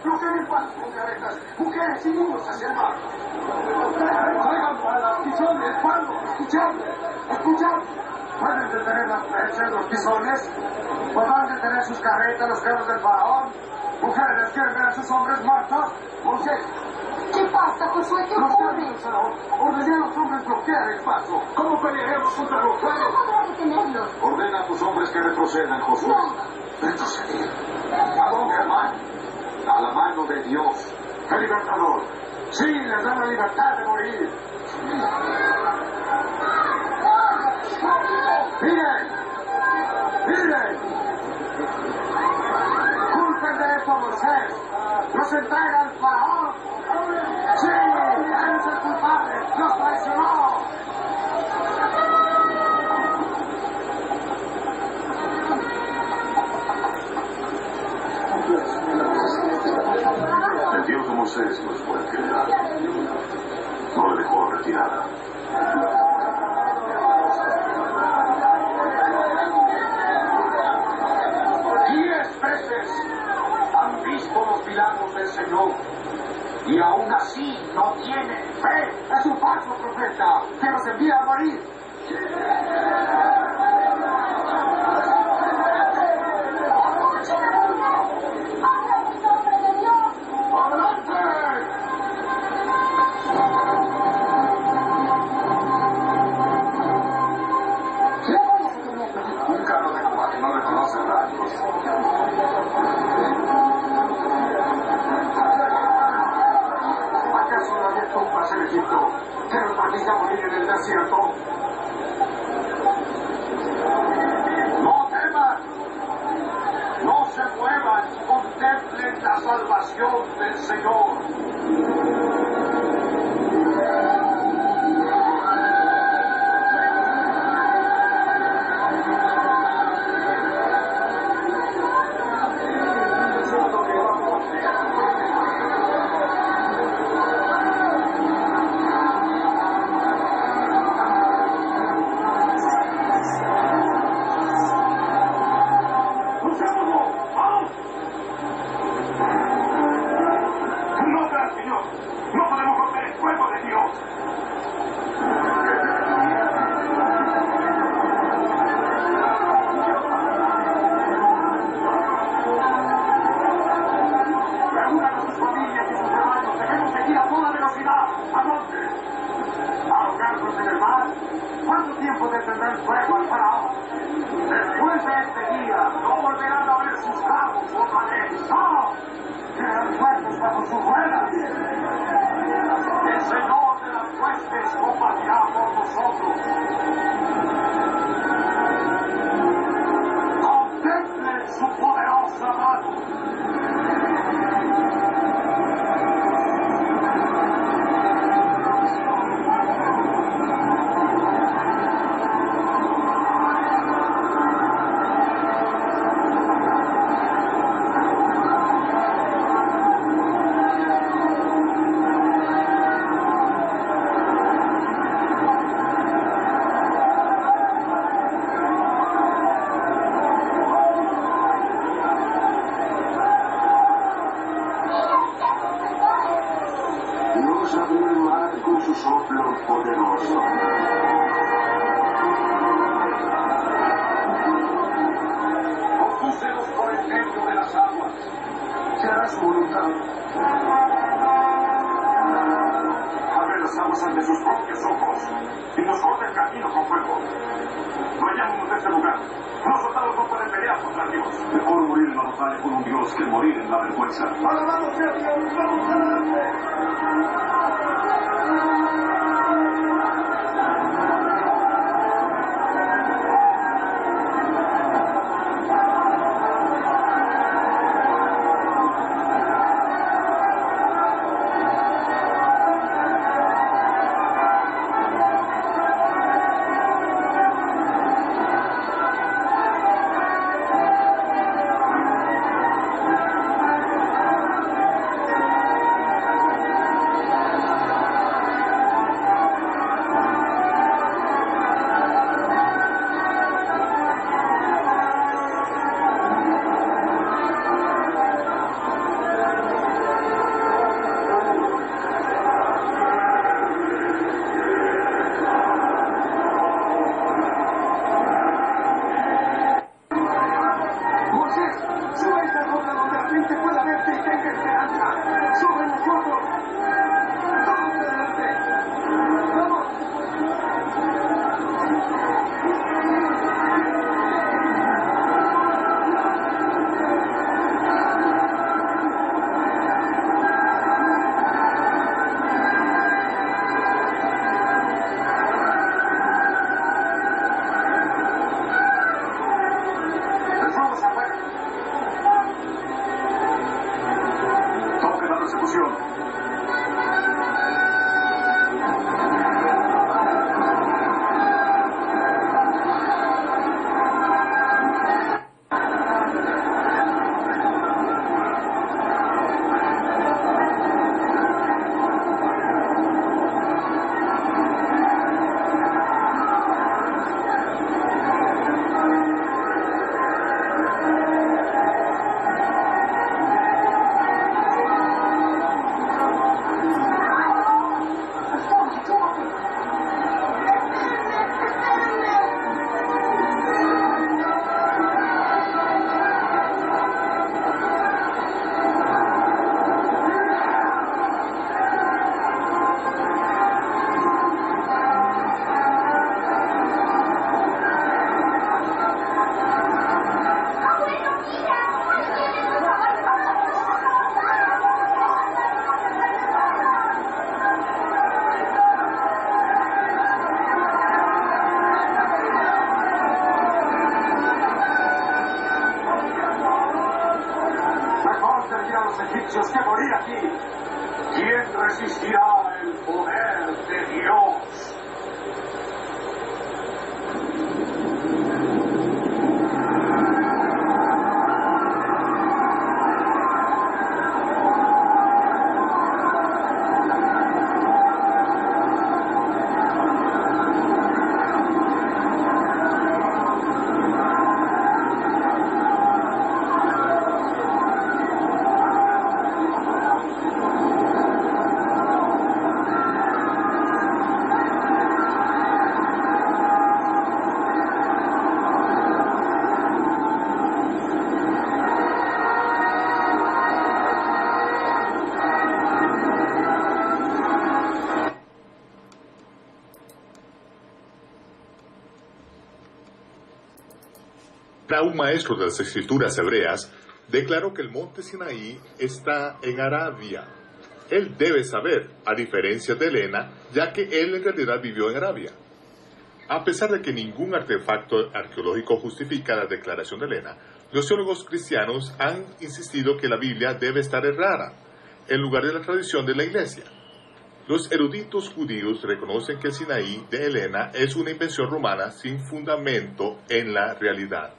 bloqueen el paso con carretas, mujeres y niños hacia el mar. Traigan balas, tizones, palos, escuchadme, escuchadme. ¿Pueden detener las flechas, los tizones? ¿Podrán detener sus carretas, los carros del faraón? Mujeres, ¿quieren ver a sus hombres muertos? Moisés. ¿Qué pasa, Josué? ¿Qué ocurre? Ordené a los hombres bloquear el paso. ¿Cómo pelearemos contra los ¿Cómo fuegos? podrá detenerlos? Ordena a tus hombres que retrocedan, Josué. No. Retroceder. ¿A dónde, hermano? A la mano de Dios. ¡El libertador! Sí, les da la libertad de morir. ¡Miren! ¡Miren! ¡Culpen de esto a Moisés! ¡Los entrega al faraón! ¡Sí! ¡Él es el culpable! ¡Los traicionó! El Dios de Moisés no es buen general. No le dejó retirada. 10 veces han visto los milagros del Señor y aún así no tienen fe. Es un falso profeta que los envía a morir. ¿Acaso no había tumbas en Egipto que los partís a morir en el desierto? No teman, no se muevan, contemplen la salvación del Señor. los egipcios que morir aquí. ¿Quién resistirá el poder de Dios? Un maestro de las escrituras hebreas declaró que el monte Sinaí está en Arabia. Él debe saber, a diferencia de Elena, ya que él en realidad vivió en Arabia. A pesar de que ningún artefacto arqueológico justifica la declaración de Elena, los teólogos cristianos han insistido que la Biblia debe estar errada, en lugar de la tradición de la Iglesia. Los eruditos judíos reconocen que el Sinaí de Elena es una invención romana sin fundamento en la realidad.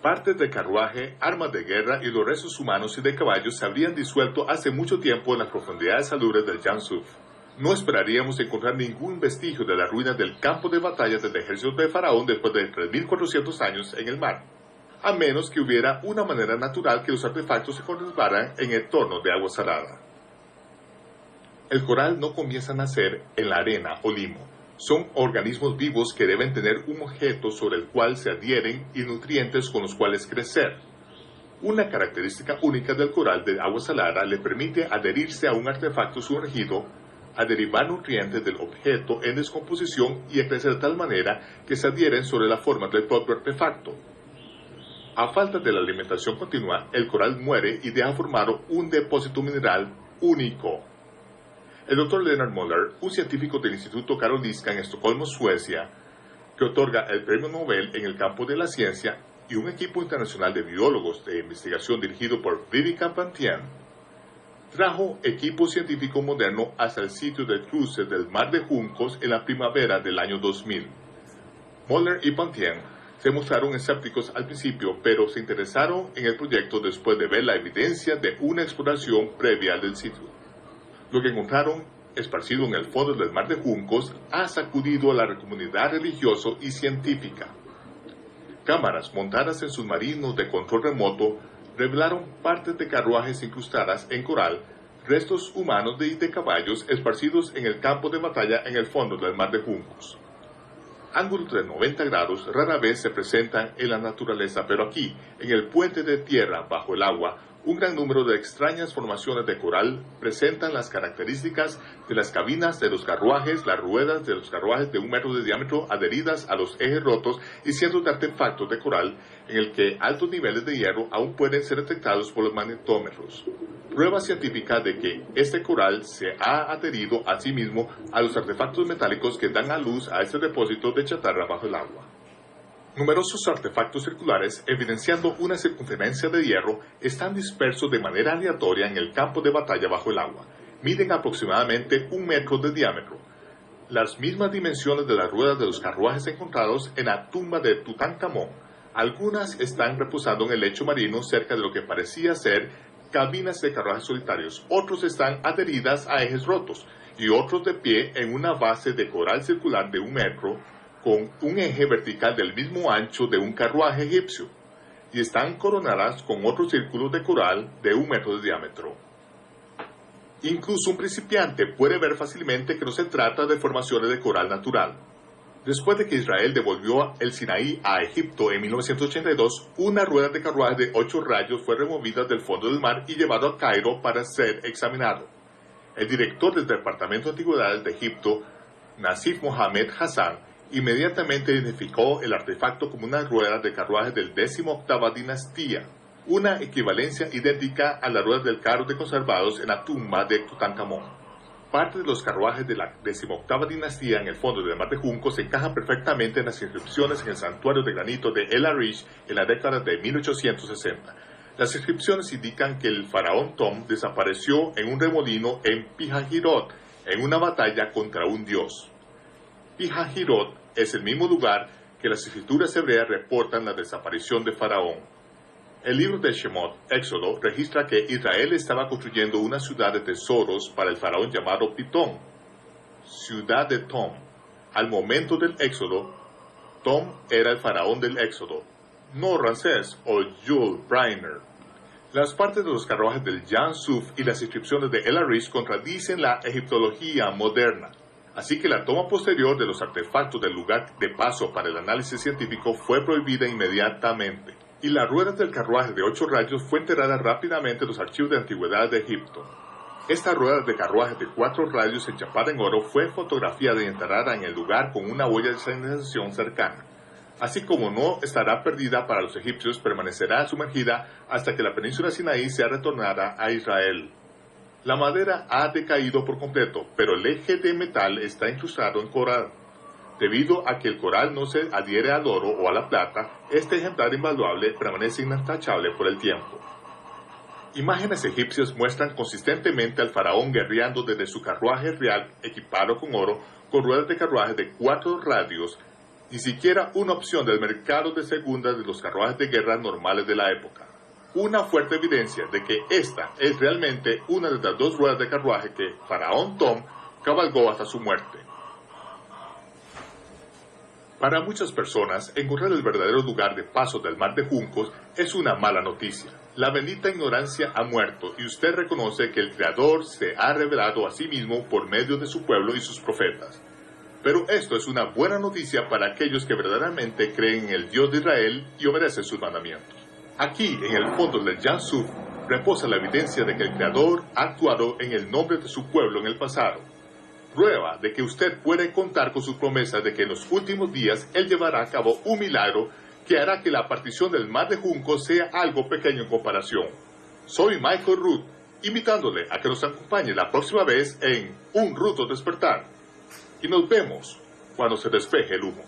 Partes de carruaje, armas de guerra y los restos humanos y de caballos se habrían disuelto hace mucho tiempo en las profundidades salubres del Yam Suf. No esperaríamos encontrar ningún vestigio de las ruinas del campo de batalla del ejército de Faraón después de 3.400 años en el mar, a menos que hubiera una manera natural que los artefactos se conservaran en entornos de agua salada. El coral no comienza a nacer en la arena o limo. Son organismos vivos que deben tener un objeto sobre el cual se adhieren y nutrientes con los cuales crecer. Una característica única del coral de agua salada le permite adherirse a un artefacto sumergido, a derivar nutrientes del objeto en descomposición y a crecer de tal manera que se adhieren sobre la forma del propio artefacto. A falta de la alimentación continua, el coral muere y deja formado un depósito mineral único. El Dr. Leonard Muller, un científico del Instituto Karolinska en Estocolmo, Suecia, que otorga el Premio Nobel en el campo de la ciencia, y un equipo internacional de biólogos de investigación dirigido por Viveka Pantian, trajo equipo científico moderno hasta el sitio del cruce del Mar de Juncos en la primavera del año 2000. Muller y Pantian se mostraron escépticos al principio, pero se interesaron en el proyecto después de ver la evidencia de una exploración previa del sitio. Lo que encontraron esparcido en el fondo del Mar de Juncos ha sacudido a la comunidad religiosa y científica. Cámaras montadas en submarinos de control remoto revelaron partes de carruajes incrustadas en coral, restos humanos y de caballos esparcidos en el campo de batalla en el fondo del Mar de Juncos. Ángulos de 90 grados rara vez se presentan en la naturaleza, pero aquí, en el puente de tierra bajo el agua, un gran número de extrañas formaciones de coral presentan las características de las cabinas de los carruajes, las ruedas de los carruajes de 1 metro de diámetro adheridas a los ejes rotos y cientos de artefactos de coral en el que altos niveles de hierro aún pueden ser detectados por los magnetómetros. Prueba científica de que este coral se ha adherido a sí mismo a los artefactos metálicos que dan a luz a este depósito de chatarra bajo el agua. Numerosos artefactos circulares, evidenciando una circunferencia de hierro, están dispersos de manera aleatoria en el campo de batalla bajo el agua. Miden aproximadamente 1 metro de diámetro. Las mismas dimensiones de las ruedas de los carruajes encontrados en la tumba de Tutankamón. Algunas están reposando en el lecho marino cerca de lo que parecía ser cabinas de carruajes solitarios. Otros están adheridas a ejes rotos y otros de pie en una base de coral circular de 1 metro con un eje vertical del mismo ancho de un carruaje egipcio, y están coronadas con otros círculos de coral de 1 metro de diámetro. Incluso un principiante puede ver fácilmente que no se trata de formaciones de coral natural. Después de que Israel devolvió el Sinaí a Egipto en 1982, una rueda de carruaje de 8 rayos fue removida del fondo del mar y llevado a Cairo para ser examinado. El director del Departamento de Antigüedades de Egipto, Nasif Mohamed Hassan, inmediatamente identificó el artefacto como una rueda de carruaje del 18ª dinastía, una equivalencia idéntica a las ruedas del carro de conservados en la tumba de Tutankamón. Parte de los carruajes de la 18ª dinastía en el fondo del Mar de Juncos se encajan perfectamente en las inscripciones en el santuario de granito de El Arish en la década de 1860. Las inscripciones indican que el faraón Tom desapareció en un remolino en Pihahirot, en una batalla contra un dios. Pihahirot es el mismo lugar que las escrituras hebreas reportan la desaparición de Faraón. El libro de Shemot, Éxodo, registra que Israel estaba construyendo una ciudad de tesoros para el faraón llamado Pitón, ciudad de Tom. Al momento del Éxodo, Tom era el faraón del Éxodo, no Ramsés o Jules Briner. Las partes de los carruajes del Jan Suf y las inscripciones de El Arish contradicen la egiptología moderna. Así que la toma posterior de los artefactos del lugar de paso para el análisis científico fue prohibida inmediatamente, y la rueda del carruaje de 8 rayos fue enterrada rápidamente en los archivos de antigüedad de Egipto. Esta rueda de carruaje de 4 rayos enchapada en oro fue fotografiada y enterrada en el lugar con una huella de señalización cercana. Así como no estará perdida para los egipcios, permanecerá sumergida hasta que la península Sinaí sea retornada a Israel. La madera ha decaído por completo, pero el eje de metal está incrustado en coral. Debido a que el coral no se adhiere al oro o a la plata, este ejemplar invaluable permanece intachable por el tiempo. Imágenes egipcias muestran consistentemente al faraón guerreando desde su carruaje real equipado con oro, con ruedas de carruaje de 4 radios, ni siquiera una opción del mercado de segunda de los carruajes de guerra normales de la época. Una fuerte evidencia de que esta es realmente una de las 2 ruedas de carruaje que Faraón Tom cabalgó hasta su muerte. Para muchas personas, encontrar el verdadero lugar de paso del mar de juncos es una mala noticia. La bendita ignorancia ha muerto y usted reconoce que el Creador se ha revelado a sí mismo por medio de su pueblo y sus profetas. Pero esto es una buena noticia para aquellos que verdaderamente creen en el Dios de Israel y obedecen sus mandamientos. Aquí, en el fondo del Jan Suf, reposa la evidencia de que el Creador ha actuado en el nombre de su pueblo en el pasado. Prueba de que usted puede contar con su promesa de que en los últimos días Él llevará a cabo un milagro que hará que la partición del mar de juncos sea algo pequeño en comparación. Soy Michael Root, invitándole a que nos acompañe la próxima vez en Un Ruto Despertar. Y nos vemos cuando se despeje el humo.